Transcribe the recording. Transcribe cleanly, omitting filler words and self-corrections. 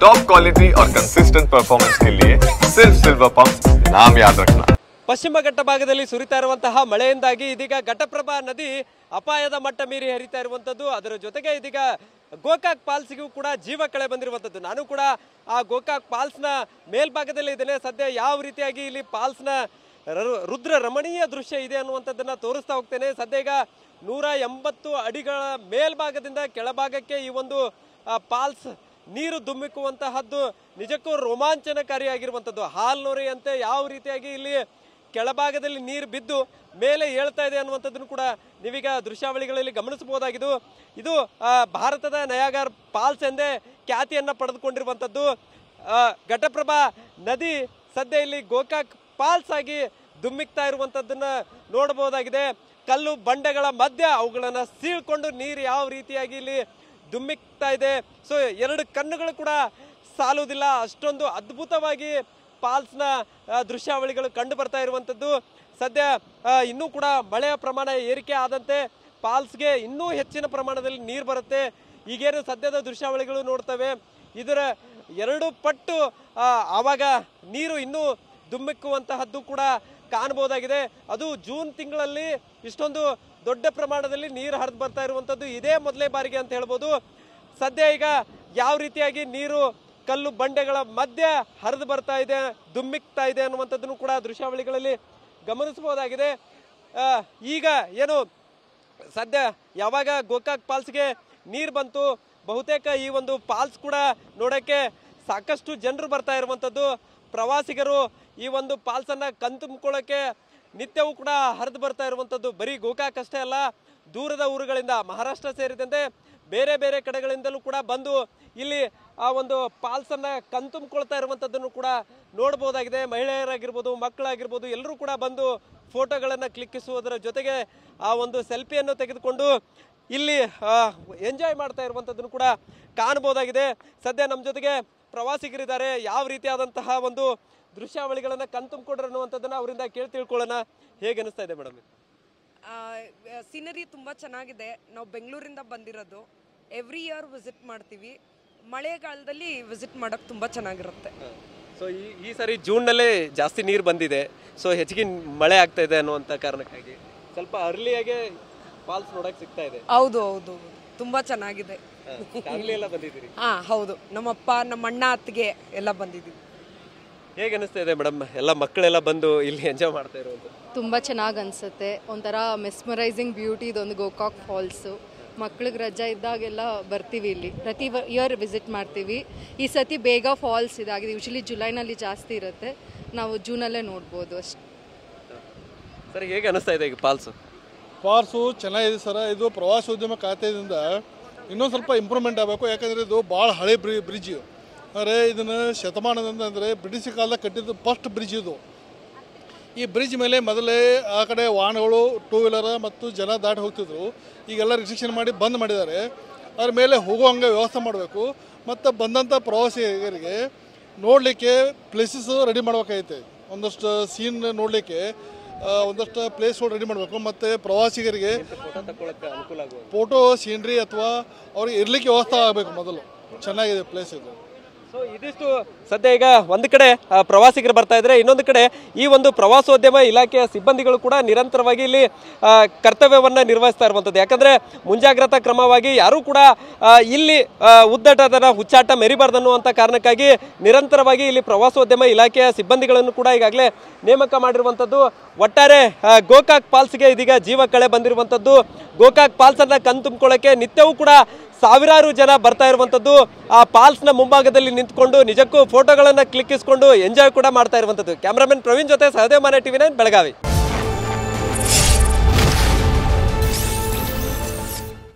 Top quality और consistent performance के लिए सिर्फ सिल्वर पंप नाम याद रखना। ಪಶ್ಚಿಮ ಘಟ್ಟ ಭಾಗದಲ್ಲಿ ಸುರಿತಾ ಇರುವಂತಹ ಮಳೆಯಿಂದಾಗಿ ಇದೀಗ ಘಟಪ್ರಭಾ ನದಿ ಅಪಾಯದ ಮಟ್ಟ ಮೀರಿ ಹರಿತಾ ಇರುವಂತದ್ದು. ಅದರ ಜೊತೆಗೆ ಇದೀಗ ಗೋಕಾಕ್ ಫಾಲ್ಸ್ಗೂ ಕೂಡ ಜೀವ ಕಳೆ ಬಂದಿರುವಂತದ್ದು. ನಾನು ಕೂಡ ಆ ಗೋಕಾಕ್ ಫಾಲ್ಸ್ನ ಮೇಲ್ಭಾಗದಲ್ಲಿ ಇದ್ದೇನೆ. ಸದ್ಯ ಯಾವ ರೀತಿಯಾಗಿ ಇಲ್ಲಿ ಫಾಲ್ಸ್ನ ರುದ್ರ ರಮಣೀಯ ದೃಶ್ಯ ಇದೆ ಅನ್ನುವಂಥದ್ದನ್ನ ತೋರಿಸ್ತಾ ಹೋಗ್ತೇನೆ. ಸದ್ಯ ಈಗ 180 ಅಡಿಗಳ ಮೇಲ್ಭಾಗದಿಂದ ಕೆಳಭಾಗಕ್ಕೆ ಈ ಒಂದು ಫಾಲ್ಸ್ ನೀರು ಧುಮ್ಮಿಕ್ಕುವಂತಹದ್ದು ನಿಜಕ್ಕೂ ರೋಮಾಂಚನಕಾರಿಯಾಗಿರುವಂಥದ್ದು. ಹಾಲ್ನೊರೆಯಂತೆ ಯಾವ ರೀತಿಯಾಗಿ ಇಲ್ಲಿ ಕೆಳಭಾಗದಲ್ಲಿ ನೀರು ಬಿದ್ದು ಮೇಲೆ ಏಳ್ತಾ ಇದೆ ಅನ್ನುವಂಥದ್ದನ್ನು ಕೂಡ ನೀವೀಗ ದೃಶ್ಯಾವಳಿಗಳಲ್ಲಿ ಗಮನಿಸಬಹುದಾಗಿದ್ದು. ಇದು ಭಾರತದ ನಯಾಗರ ಫಾಲ್ಸ್ ಎಂದೇ ಖ್ಯಾತಿಯನ್ನು ಪಡೆದುಕೊಂಡಿರುವಂಥದ್ದು. ಘಟಪ್ರಭಾ ನದಿ ಸದ್ಯ ಇಲ್ಲಿ ಗೋಕಾಕ್ ಫಾಲ್ಸ್ ಆಗಿ ಧುಮ್ಮಿಕ್ತಾ ಇರುವಂಥದ್ದನ್ನ ನೋಡಬಹುದಾಗಿದೆ. ಕಲ್ಲು ಬಂಡೆಗಳ ಮಧ್ಯ ಅವುಗಳನ್ನು ಸೀಳ್ಕೊಂಡು ನೀರು ಯಾವ ರೀತಿಯಾಗಿ ಇಲ್ಲಿ ಧುಮ್ಮಿಕ್ತಾ ಇದೆ. ಸೊ ಎರಡು ಕಣ್ಣುಗಳು ಕೂಡ ಸಾಲುವುದಿಲ್ಲ, ಅಷ್ಟೊಂದು ಅದ್ಭುತವಾಗಿ ಫಾಲ್ಸ್ನ ದೃಶ್ಯಾವಳಿಗಳು ಕಂಡು ಬರ್ತಾ ಇರುವಂಥದ್ದು. ಸದ್ಯ ಇನ್ನೂ ಕೂಡ ಮಳೆಯ ಪ್ರಮಾಣ ಏರಿಕೆ ಆದಂತೆ ಫಾಲ್ಸ್ಗೆ ಇನ್ನೂ ಹೆಚ್ಚಿನ ಪ್ರಮಾಣದಲ್ಲಿ ನೀರು ಬರುತ್ತೆ. ಈಗೇನು ಸದ್ಯದ ದೃಶ್ಯಾವಳಿಗಳು ನೋಡ್ತವೆ, ಇದರ 2 ಪಟ್ಟು ಆವಾಗ ನೀರು ಇನ್ನೂ ಧುಮ್ಮಿಕ್ಕುವಂತಹದ್ದು ಕೂಡ ಕಾಣಬಹುದಾಗಿದೆ. ಅದು ಜೂನ್ ತಿಂಗಳಲ್ಲಿ ಇಷ್ಟೊಂದು ದೊಡ್ಡ ಪ್ರಮಾಣದಲ್ಲಿ ನೀರು ಹರಿದು ಬರ್ತಾ ಇರುವಂಥದ್ದು ಇದೇ ಮೊದಲೇ ಬಾರಿಗೆ ಅಂತ ಹೇಳ್ಬೋದು. ಸದ್ಯ ಈಗ ಯಾವ ರೀತಿಯಾಗಿ ನೀರು ಕಲ್ಲು ಬಂಡೆಗಳ ಮಧ್ಯೆ ಹರಿದು ಬರ್ತಾ ಇದೆ, ಧುಮ್ಮಿಕ್ತಾ ಇದೆ ಅನ್ನುವಂಥದ್ದನ್ನು ಕೂಡ ದೃಶ್ಯಾವಳಿಗಳಲ್ಲಿ ಗಮನಿಸಬಹುದಾಗಿದೆ. ಈಗ ಏನು ಸದ್ಯ ಯಾವಾಗ ಗೋಕಾಕ್ ಫಾಲ್ಸ್ಗೆ ನೀರು ಬಂತು, ಬಹುತೇಕ ಈ ಒಂದು ಫಾಲ್ಸ್ ಕೂಡ ನೋಡೋಕ್ಕೆ ಸಾಕಷ್ಟು ಜನರು ಬರ್ತಾ ಇರುವಂಥದ್ದು. ಪ್ರವಾಸಿಗರು ಈ ಒಂದು ಫಾಲ್ಸನ್ನು ಕಣ್ತುಂಬಿಕೊಳ್ಳೋಕ್ಕೆ ನಿತ್ಯವೂ ಕೂಡ ಹರಿದು ಬರ್ತಾ ಇರುವಂಥದ್ದು. ಬರೀ ಗೋಕಾಕ್ ಅಷ್ಟೇ ಅಲ್ಲ, ದೂರದ ಊರುಗಳಿಂದ ಮಹಾರಾಷ್ಟ್ರ ಸೇರಿದಂತೆ ಬೇರೆ ಬೇರೆ ಕಡೆಗಳಿಂದಲೂ ಕೂಡ ಬಂದು ಇಲ್ಲಿ ಆ ಒಂದು ಫಾಲ್ಸನ್ನು ಕಣ್ತುಂಬಿಕೊಳ್ತಾ ಇರುವಂಥದ್ದನ್ನು ಕೂಡ ನೋಡ್ಬೋದಾಗಿದೆ. ಮಹಿಳೆಯರಾಗಿರ್ಬೋದು, ಮಕ್ಕಳಾಗಿರ್ಬೋದು, ಎಲ್ಲರೂ ಕೂಡ ಬಂದು ಫೋಟೋಗಳನ್ನು ಕ್ಲಿಕ್ಕಿಸುವುದರ ಜೊತೆಗೆ ಆ ಒಂದು ಸೆಲ್ಫಿಯನ್ನು ತೆಗೆದುಕೊಂಡು ಇಲ್ಲಿ ಎಂಜಾಯ್ ಮಾಡ್ತಾ ಇರುವಂಥದ್ದನ್ನು ಕೂಡ ಕಾಣಬಹುದಾಗಿದೆ. ಸದ್ಯ ನಮ್ಮ ಜೊತೆಗೆ ಪ್ರವಾಸಿಗರಿದ್ದಾರೆ. ಯಾವ ರೀತಿಯಾದಂತಹ ಒಂದು ದೃಶ್ಯಾವಳಿಗಳನ್ನು ಕಣ್ತುಂಬಿಕೊಂಡ್ರು ಅನ್ನುವಂಥದ್ದನ್ನು ಅವರಿಂದ ಕೇಳಿ ತಿಳ್ಕೊಳ್ಳೋಣ. ಹೇಗೆ ಅನಿಸ್ತಾ ಇದೆ ಮೇಡಮ್? ಸೀನರಿ ತುಂಬ ಚೆನ್ನಾಗಿದೆ. ನಾವು ಬೆಂಗಳೂರಿಂದ ಬಂದಿರೋದು, ಎವ್ರಿ ಇಯರ್ ವಿಸಿಟ್ ಮಾಡ್ತೀವಿ. ಮಳೆಗಾಲದಲ್ಲಿ ವಿಸಿಟ್ ಮಾಡೋಕ್ಕೆ ತುಂಬ ಚೆನ್ನಾಗಿರುತ್ತೆ. ಸೊ ಈ ಸರಿ ಜೂನ್ನಲ್ಲೇ ಜಾಸ್ತಿ ನೀರು ಬಂದಿದೆ, ಸೊ ಹೆಚ್ಚಿಗೆ ಮಳೆ ಆಗ್ತಾ ಇದೆ ಅನ್ನುವಂಥ ಕಾರಣಕ್ಕಾಗಿ ಸ್ವಲ್ಪ ಅರ್ಲಿಯಾಗೆ ಫಾಲ್ಸ್ ನೋಡಕ್ಕೆ ಸಿಗ್ತಾ ಇದೆ. ಹೌದು ಹೌದು, ತುಂಬ ಚೆನ್ನಾಗಿದೆ. ಫ್ಯಾಮಿಲಿ ಎಲ್ಲ ಬಂದಿದ್ದೀರಿ? ಹಾಂ ಹೌದು, ನಮ್ಮಪ್ಪ ನಮ್ಮ ಅಣ್ಣ ಅತ್ತಿಗೆ ಎಲ್ಲ ಬಂದಿದ್ದೀವಿ. ಹೇಗೆ ಅನಿಸ್ತಾ ಇದೆ ಮೇಡಮ್? ಎಲ್ಲ ಮಕ್ಕಳೆಲ್ಲ ಬಂದು ಇಲ್ಲಿ ಎಂಜಾಯ್ ಮಾಡ್ತಾ ಇರೋದು ತುಂಬ ಚೆನ್ನಾಗಿ ಅನಿಸುತ್ತೆ. ಒಂಥರ ಮೆಸ್ಮರೈಸಿಂಗ್ ಬ್ಯೂಟಿ ಇದೊಂದು ಗೋಕಾಕ್ ಫಾಲ್ಸು. ಮಕ್ಳಿಗೆ ರಜಾ ಇದ್ದಾಗೆಲ್ಲ ಬರ್ತೀವಿ, ಇಲ್ಲಿ ಪ್ರತಿ ಇಯರ್ ವಿಸಿಟ್ ಮಾಡ್ತೀವಿ. ಈ ಸತಿ ಬೇಗ ಫಾಲ್ಸ್ ಇದಾಗಿದೆ. ಯೂಶಲಿ ಜುಲೈನಲ್ಲಿ ಜಾಸ್ತಿ ಇರುತ್ತೆ, ನಾವು ಜೂನಲ್ಲೇ ನೋಡ್ಬೋದು ಅಷ್ಟೇ. ಸರ್ ಹೇಗೆ ಅನಿಸ್ತಾ ಇದೆ ಈಗ ಫಾಲ್ಸು? ಚೆನ್ನಾಗಿದೆ ಸರ್. ಇದು ಪ್ರವಾಸೋದ್ಯಮ ಖಾತೆಯಿಂದ ಇನ್ನೊಂದು ಸ್ವಲ್ಪ ಇಂಪ್ರೂವ್ಮೆಂಟ್ ಆಗಬೇಕು. ಯಾಕಂದರೆ ಇದು ಭಾಳ ಹಳೆ ಬ್ರಿಡ್ಜ್. ಅಂದರೆ ಇದನ್ನು ಶತಮಾನದಿಂದ ಅಂದರೆ ಬ್ರಿಟಿಷ್ ಕಾಲದಾಗ ಕಟ್ಟಿದ್ದು ಫಸ್ಟ್ ಬ್ರಿಡ್ಜ್ ಇದು. ಈ ಬ್ರಿಡ್ಜ್ ಮೇಲೆ ಮೊದಲೇ ಆ ಕಡೆ ವಾಹನಗಳು, 2 ವೀಲರ್ ಮತ್ತು ಜನ ದಾಟಿ ಹೋಗ್ತಿದ್ರು. ಈಗೆಲ್ಲ ರಿಸ್ಟ್ರಿಕ್ಷನ್ ಮಾಡಿ ಬಂದ್ ಮಾಡಿದ್ದಾರೆ. ಅದ್ರ ಮೇಲೆ ಹೋಗುವಂಗೆ ವ್ಯವಸ್ಥೆ ಮಾಡಬೇಕು. ಮತ್ತು ಬಂದಂಥ ಪ್ರವಾಸಿಗರಿಗೆ ನೋಡಲಿಕ್ಕೆ ಪ್ಲೇಸಸ್ ರೆಡಿ ಮಾಡ್ಬೇಕಾಗೈತೆ. ಒಂದಷ್ಟು ಸೀನ್ ನೋಡಲಿಕ್ಕೆ ಒಂದಷ್ಟು ಪ್ಲೇಸ್ಗಳು ರೆಡಿ ಮಾಡಬೇಕು. ಮತ್ತು ಪ್ರವಾಸಿಗರಿಗೆ ಫೋಟೋ ಸೀನ್ರಿ ಅಥವಾ ಅವ್ರಿಗೆ ಇರಲಿಕ್ಕೆ ವ್ಯವಸ್ಥೆ ಆಗಬೇಕು. ಮೊದಲು ಚೆನ್ನಾಗಿದೆ ಪ್ಲೇಸ್ ಇದು. ಸೊ ಇದಿಷ್ಟು ಸದ್ಯ ಈಗ ಒಂದು ಕಡೆ ಪ್ರವಾಸಿಗರು ಬರ್ತಾ ಇದ್ದಾರೆ, ಇನ್ನೊಂದು ಕಡೆ ಈ ಒಂದು ಪ್ರವಾಸೋದ್ಯಮ ಇಲಾಖೆಯ ಸಿಬ್ಬಂದಿಗಳು ಕೂಡ ನಿರಂತರವಾಗಿ ಇಲ್ಲಿ ಕರ್ತವ್ಯವನ್ನು ನಿರ್ವಹಿಸ್ತಾ ಇರುವಂಥದ್ದು. ಯಾಕಂದರೆ ಮುಂಜಾಗ್ರತಾ ಕ್ರಮವಾಗಿ ಯಾರೂ ಕೂಡ ಇಲ್ಲಿ ಉದ್ದಟತನ ಹುಚ್ಚಾಟ ಮೆರಿಬಾರ್ದು ಅನ್ನುವಂಥ ಕಾರಣಕ್ಕಾಗಿ ನಿರಂತರವಾಗಿ ಇಲ್ಲಿ ಪ್ರವಾಸೋದ್ಯಮ ಇಲಾಖೆಯ ಸಿಬ್ಬಂದಿಗಳನ್ನು ಕೂಡ ಈಗಾಗಲೇ ನೇಮಕ ಮಾಡಿರುವಂಥದ್ದು. ಒಟ್ಟಾರೆ ಗೋಕಾಕ್ ಫಾಲ್ಸ್ಗೆ ಇದೀಗ ಜೀವ ಕಳೆ ಬಂದಿರುವಂಥದ್ದು. ಗೋಕಾಕ್ ಫಾಲ್ಸನ್ನು ಕಣ್ತುಂಬಿಕೊಳ್ಳೋಕ್ಕೆ ನಿತ್ಯವೂ ಕೂಡ ಸಾವಿರಾರು ಜನ ಬರ್ತಾ ಇರುವಂಥದ್ದು. ಆ ಫಾಲ್ಸ್ನ ಮುಂಭಾಗದಲ್ಲಿ ನಿಂತ್ಕೊಂಡು ನಿಜಕ್ಕೂ ಫೋಟೋಗಳನ್ನು ಕ್ಲಿಕ್ಕಿಸ್ಕೊಂಡು ಎಂಜಾಯ್ ಕೂಡ ಮಾಡ್ತಾ ಇರುವಂಥದ್ದು. ಕ್ಯಾಮ್ರಾಮನ್ ಪ್ರವೀಣ್ ಜೊತೆ ಸಹದೇವ್ ಮಾನೆ, TV9 ಬೆಳಗಾವಿ.